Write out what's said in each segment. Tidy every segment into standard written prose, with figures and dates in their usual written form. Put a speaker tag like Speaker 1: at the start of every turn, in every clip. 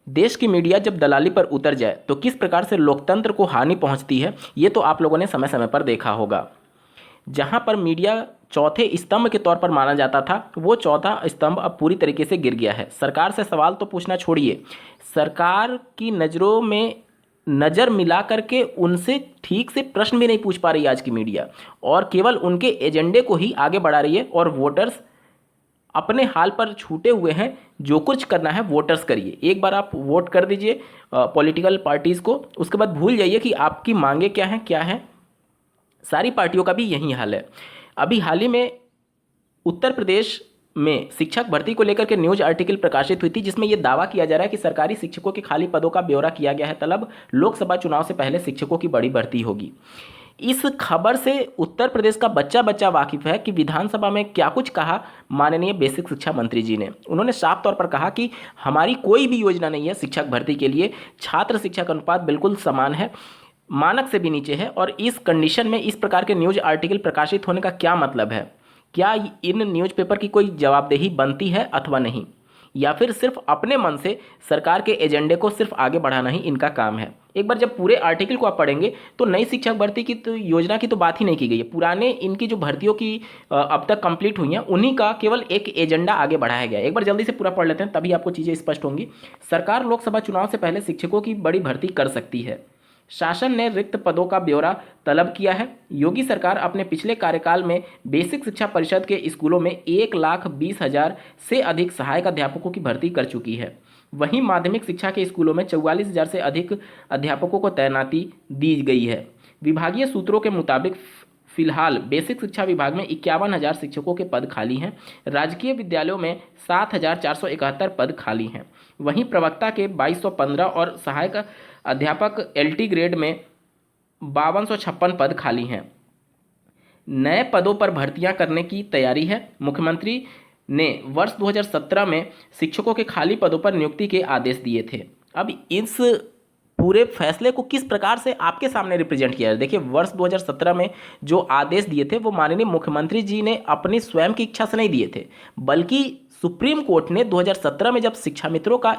Speaker 1: देश की मीडिया जब दलाली पर उतर जाए तो किस प्रकार से लोकतंत्र को हानि पहुंचती है, ये तो आप लोगों ने समय समय पर देखा होगा। जहां पर मीडिया चौथे स्तंभ के तौर पर माना जाता था, वो चौथा स्तंभ अब पूरी तरीके से गिर गया है। सरकार से सवाल तो पूछना छोड़िए, सरकार की नज़रों में नज़र मिला करके उनसे ठीक से प्रश्न भी नहीं पूछ पा रही आज की मीडिया, और केवल उनके एजेंडे को ही आगे बढ़ा रही है। और वोटर्स अपने हाल पर छूटे हुए हैं। जो कुछ करना है वोटर्स करिए, एक बार आप वोट कर दीजिए पॉलिटिकल पार्टीज़ को, उसके बाद भूल जाइए कि आपकी मांगे क्या हैं। सारी पार्टियों का भी यही हाल है। अभी हाल ही में उत्तर प्रदेश में शिक्षक भर्ती को लेकर के न्यूज आर्टिकल प्रकाशित हुई थी, जिसमें यह दावा किया जा रहा है कि सरकारी शिक्षकों के खाली पदों का ब्यौरा किया गया है तलब, लोकसभा चुनाव से पहले शिक्षकों की बड़ी भर्ती होगी। इस खबर से उत्तर प्रदेश का बच्चा बच्चा वाकिफ है कि विधानसभा में क्या कुछ कहा माननीय बेसिक शिक्षा मंत्री जी ने। उन्होंने साफ तौर पर कहा कि हमारी कोई भी योजना नहीं है शिक्षक भर्ती के लिए, छात्र शिक्षक अनुपात बिल्कुल समान है, मानक से भी नीचे है। और इस कंडीशन में इस प्रकार के न्यूज आर्टिकल प्रकाशित होने का क्या मतलब है? क्या इन न्यूज़पेपर की कोई जवाबदेही बनती है अथवा नहीं, या फिर सिर्फ अपने मन से सरकार के एजेंडे को सिर्फ आगे बढ़ाना ही इनका काम है? एक बार जब पूरे आर्टिकल को आप पढ़ेंगे तो नई शिक्षक भर्ती की तो योजना की तो बात ही नहीं की गई है। पुराने इनकी जो भर्तियों की अब तक कंप्लीट हुई हैं उन्हीं का केवल एक एजेंडा आगे बढ़ाया गया है। एक बार जल्दी से पूरा पढ़ लेते हैं, तभी आपको चीज़ें स्पष्ट होंगी। सरकार लोकसभा चुनाव से पहले शिक्षकों की बड़ी भर्ती कर सकती है। शासन ने रिक्त पदों का ब्यौरा तलब किया है। योगी सरकार अपने पिछले कार्यकाल में बेसिक शिक्षा परिषद के स्कूलों में 1,20,000 से अधिक सहायक अध्यापकों की भर्ती कर चुकी है। वहीं माध्यमिक शिक्षा के स्कूलों में 44,000 से अधिक अध्यापकों को तैनाती दी गई है। विभागीय सूत्रों के मुताबिक फिलहाल बेसिक शिक्षा विभाग में 51,000 शिक्षकों के पद खाली हैं। राजकीय विद्यालयों में 7,471 पद खाली हैं। वहीं प्रवक्ता के 2,215 और सहायक अध्यापक एलटी ग्रेड में 5,256 पद खाली हैं। नए पदों पर भर्तियां करने की तैयारी है। मुख्यमंत्री ने वर्ष 2017 में शिक्षकों के खाली पदों पर नियुक्ति के आदेश दिए थे। अब इस पूरे फैसले को किस प्रकार से आपके सामने रिप्रेजेंट किया है? देखिए, वर्ष 2017 में जो आदेश दिए थे वो माननीय मुख्यमंत्री जी ने अपनी स्वयं की इच्छा से नहीं दिए थे, बल्कि सुप्रीम कोर्ट ने 2017 में जब शिक्षा मित्रों का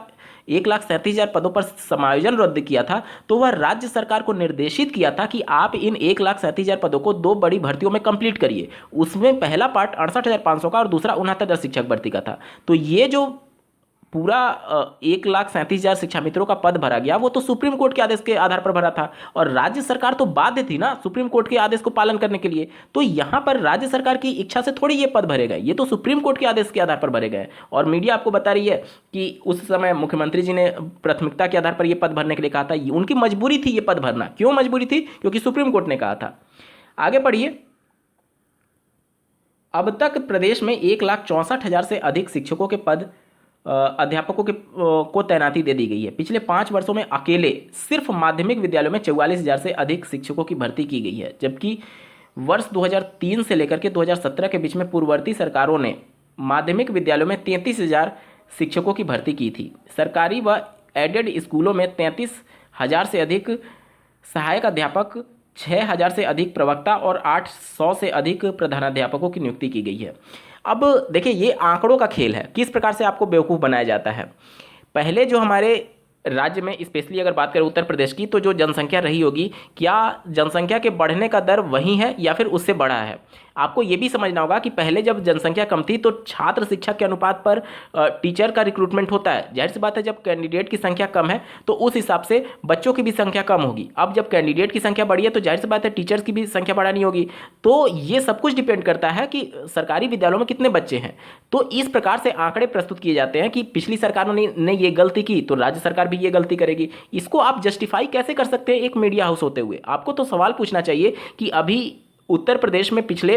Speaker 1: 1,37,000 पदों पर समायोजन रद्द किया था, तो वह राज्य सरकार को निर्देशित किया था कि आप इन 1,37,000 पदों को दो बड़ी भर्तियों में कंप्लीट करिए। उसमें पहला पार्ट 68,500 का और दूसरा 69,000 शिक्षक भर्ती का था। तो ये जो पूरा 1,37,000 शिक्षा मित्रों का पद भरा गया, वो तो सुप्रीम कोर्ट के आदेश के आधार पर भरा था, और राज्य सरकार तो बाध्य थी ना सुप्रीम कोर्ट के आदेश को पालन करने के लिए। तो यहाँ पर राज्य सरकार की इच्छा से थोड़ी ये पद भरे गए, ये तो सुप्रीम कोर्ट के आदेश के आधार पर भरे गए। और मीडिया आपको बता रही है कि उस समय मुख्यमंत्री जी ने प्राथमिकता के आधार पर ये पद भरने के लिए कहा था। उनकी मजबूरी थी ये पद भरना। क्यों मजबूरी थी? क्योंकि सुप्रीम कोर्ट ने कहा था। आगे पढ़िए। अब तक प्रदेश में 1,64,000 से अधिक शिक्षकों के पद अध्यापकों के को तैनाती दे दी गई है। पिछले 5 वर्षों में अकेले सिर्फ माध्यमिक विद्यालयों में 44,000 से अधिक शिक्षकों की भर्ती की गई है, जबकि वर्ष 2003 से लेकर के 2017 के बीच में पूर्ववर्ती सरकारों ने माध्यमिक विद्यालयों में 33,000 शिक्षकों की भर्ती की थी। सरकारी व एडेड स्कूलों में 33,000 से अधिक सहायक अध्यापक, 6,000 से अधिक प्रवक्ता और 800 से अधिक प्रधानाध्यापकों की नियुक्ति की गई है। अब देखिए, ये आंकड़ों का खेल है, किस प्रकार से आपको बेवकूफ़ बनाया जाता है। पहले जो हमारे राज्य में स्पेशली अगर बात करें उत्तर प्रदेश की, तो जो जनसंख्या रही होगी, क्या जनसंख्या के बढ़ने का दर वही है या फिर उससे बढ़ा है? आपको ये भी समझना होगा कि पहले जब जनसंख्या कम थी तो छात्र शिक्षक के अनुपात पर टीचर का रिक्रूटमेंट होता है। जाहिर सी बात है, जब कैंडिडेट की संख्या कम है तो उस हिसाब से बच्चों की भी संख्या कम होगी। अब जब कैंडिडेट की संख्या बढ़ी है तो जाहिर सी बात है टीचर्स की भी संख्या बढ़ानी होगी। तो ये सब कुछ डिपेंड करता है कि सरकारी विद्यालयों में कितने बच्चे हैं। तो इस प्रकार से आंकड़े प्रस्तुत किए जाते हैं कि पिछली सरकारों ने ये गलती की तो राज्य सरकार भी ये गलती करेगी। इसको आप जस्टिफाई कैसे कर सकते हैं एक मीडिया हाउस होते हुए? आपको तो सवाल पूछना चाहिए कि अभी उत्तर प्रदेश में पिछले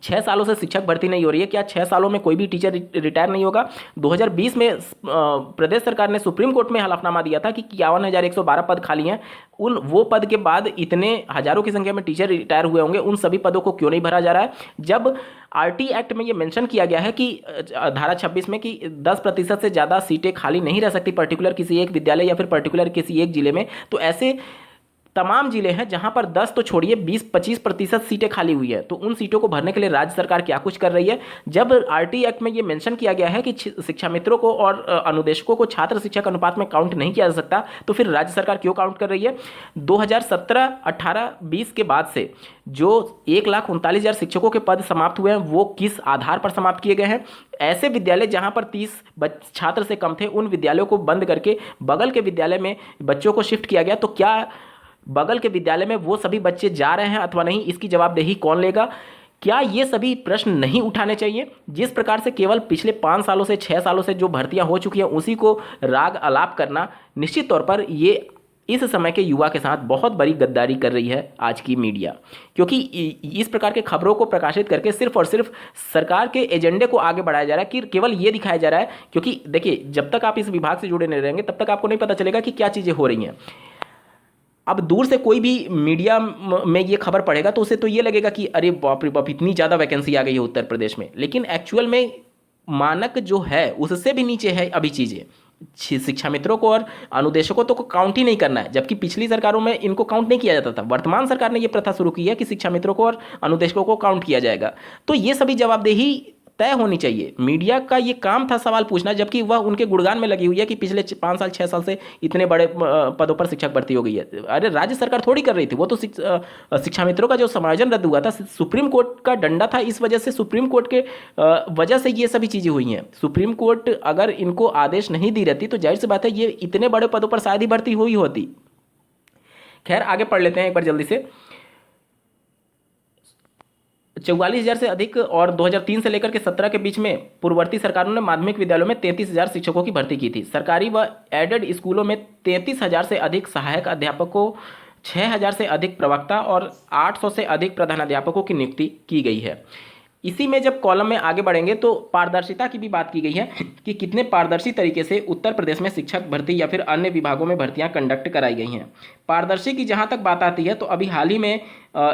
Speaker 1: 6 सालों से शिक्षक भर्ती नहीं हो रही है। क्या 6 सालों में कोई भी टीचर रिटायर नहीं होगा? 2020 में प्रदेश सरकार ने सुप्रीम कोर्ट में हलफनामा दिया था कि 51,112 पद खाली हैं। वो पद के बाद इतने हजारों की संख्या में टीचर रिटायर हुए होंगे, उन सभी पदों को क्यों नहीं भरा जा रहा है? जब आरटी एक्ट में ये मेंशन किया गया है कि धारा 26 में कि 10% से ज़्यादा सीटें खाली नहीं रह सकती पर्टिकुलर किसी एक विद्यालय या फिर पर्टिकुलर किसी एक जिले में, तो ऐसे तमाम जिले हैं जहां पर 10 तो छोड़िए 20-25% सीटें खाली हुई है, तो उन सीटों को भरने के लिए राज्य सरकार क्या कुछ कर रही है। जब आरटी एक्ट में ये मेंशन किया गया है कि शिक्षा मित्रों को और अनुदेशकों को छात्र शिक्षक अनुपात में काउंट नहीं किया जा सकता, तो फिर राज्य सरकार क्यों काउंट कर रही है। 2017, 18, 20 के बाद से जो 1,39,000 शिक्षकों के पद समाप्त हुए हैं वो किस आधार पर समाप्त किए गए हैं। ऐसे विद्यालय जहां पर 30 छात्र से कम थे, उन विद्यालयों को बंद करके बगल के विद्यालय में बच्चों को शिफ्ट किया गया। तो क्या बगल के विद्यालय में वो सभी बच्चे जा रहे हैं अथवा नहीं, इसकी जवाबदेही कौन लेगा। क्या ये सभी प्रश्न नहीं उठाने चाहिए। जिस प्रकार से केवल पिछले 5 सालों से 6 सालों से जो भर्तियां हो चुकी हैं उसी को राग अलाप करना, निश्चित तौर पर ये इस समय के युवा के साथ बहुत बड़ी गद्दारी कर रही है आज की मीडिया। क्योंकि इस प्रकार के खबरों को प्रकाशित करके सिर्फ और सिर्फ सरकार के एजेंडे को आगे बढ़ाया जा रहा है कि केवल ये दिखाया जा रहा है। क्योंकि देखिए, जब तक आप इस विभाग से जुड़े नहीं रहेंगे तब तक आपको नहीं पता चलेगा कि क्या चीज़ें हो रही हैं। अब दूर से कोई भी मीडिया में ये खबर पढ़ेगा तो उसे तो ये लगेगा कि अरे बाप रे बाप, इतनी ज़्यादा वैकेंसी आ गई है उत्तर प्रदेश में, लेकिन एक्चुअल में मानक जो है उससे भी नीचे है अभी चीज़ें। शिक्षा मित्रों को और अनुदेशकों तो को काउंट ही नहीं करना है, जबकि पिछली सरकारों में इनको काउंट नहीं किया जाता था। वर्तमान सरकार ने यह प्रथा शुरू की है कि शिक्षा मित्रों को और अनुदेशकों को काउंट किया जाएगा। तो ये सभी जवाबदेही तय होनी चाहिए। मीडिया का ये काम था सवाल पूछना, जबकि वह उनके गुणगान में लगी हुई है कि पिछले 5 साल 6 साल से इतने बड़े पदों पर शिक्षक भर्ती हो गई है। अरे राज्य सरकार थोड़ी कर रही थी, वो तो शिक्षा मित्रों का जो समायोजन रद्द हुआ था सुप्रीम कोर्ट का डंडा था, इस वजह से सुप्रीम कोर्ट के वजह से ये सभी चीज़ें हुई हैं। सुप्रीम कोर्ट अगर इनको आदेश नहीं दी रहती तो जाहिर सी बात है ये इतने बड़े पदों पर शायद ही भर्ती हुई होती। खैर, आगे पढ़ लेते हैं एक बार जल्दी से। 44,000 से अधिक और 2003 से लेकर के 17 के बीच में पूर्ववर्ती सरकारों ने माध्यमिक विद्यालयों में 33,000 शिक्षकों की भर्ती की थी। सरकारी व एडेड स्कूलों में 33,000 से अधिक सहायक अध्यापकों, 6,000 से अधिक प्रवक्ता और 800 से अधिक प्रधानाध्यापकों की नियुक्ति की गई है। इसी में जब कॉलम में आगे बढ़ेंगे तो पारदर्शिता की भी बात की गई है कि कितने पारदर्शी तरीके से उत्तर प्रदेश में शिक्षक भर्ती या फिर अन्य विभागों में भर्तियां कंडक्ट कराई गई हैं। पारदर्शी की जहां तक बात आती है तो अभी हाल ही में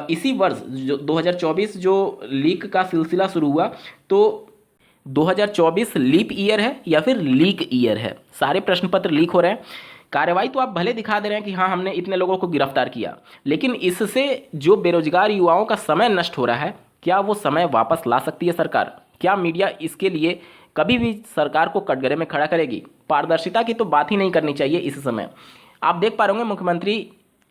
Speaker 1: इसी वर्ष जो 2024 जो लीक का सिलसिला शुरू हुआ, तो 2024 लीप ईयर है या फिर लीक ईयर है। सारे प्रश्न पत्र लीक हो रहे हैं। कार्रवाई तो आप भले दिखा दे रहे हैं कि हाँ हमने इतने लोगों को गिरफ्तार किया, लेकिन इससे जो बेरोजगार युवाओं का समय नष्ट हो रहा है, क्या वो समय वापस ला सकती है सरकार। क्या मीडिया इसके लिए कभी भी सरकार को कटघरे में खड़ा करेगी। पारदर्शिता की तो बात ही नहीं करनी चाहिए इस समय। आप देख पा रहे होंगे मुख्यमंत्री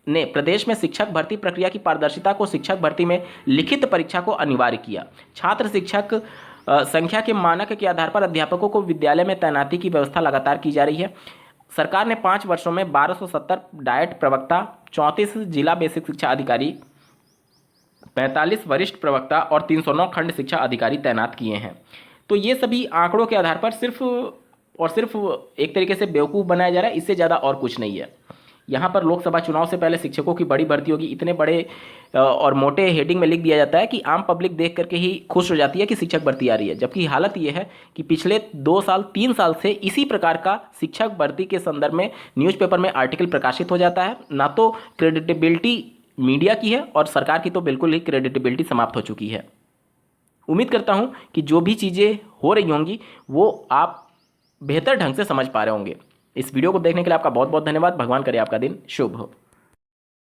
Speaker 1: ने प्रदेश में शिक्षक भर्ती प्रक्रिया की पारदर्शिता को शिक्षक भर्ती में लिखित परीक्षा को अनिवार्य किया। छात्र शिक्षक संख्या के मानक के आधार पर अध्यापकों को विद्यालय में तैनाती की व्यवस्था लगातार की जा रही है। सरकार ने 5 वर्षों में 1270 डायट प्रवक्ता, 34 जिला बेसिक शिक्षा अधिकारी, 45 वरिष्ठ प्रवक्ता और 309 खंड शिक्षा अधिकारी तैनात किए हैं। तो ये सभी आंकड़ों के आधार पर सिर्फ और सिर्फ एक तरीके से बेवकूफ़ बनाया जा रहा है, इससे ज़्यादा और कुछ नहीं है। यहाँ पर लोकसभा चुनाव से पहले शिक्षकों की बड़ी भर्ती होगी, इतने बड़े और मोटे हेडिंग में लिख दिया जाता है कि आम पब्लिक देख करके ही खुश हो जाती है कि शिक्षक भर्ती आ रही है। जबकि हालत ये है कि पिछले 2 साल 3 साल से इसी प्रकार का शिक्षक भर्ती के संदर्भ में न्यूज़पेपर में आर्टिकल प्रकाशित हो जाता है। ना तो क्रेडिटेबिलिटी मीडिया की है और सरकार की तो बिल्कुल ही क्रेडिटेबिलिटी समाप्त हो चुकी है। उम्मीद करता हूं कि जो भी चीज़ें हो रही होंगी वो आप बेहतर ढंग से समझ पा रहे होंगे। इस वीडियो को देखने के लिए आपका बहुत बहुत धन्यवाद। भगवान करे आपका दिन शुभ हो।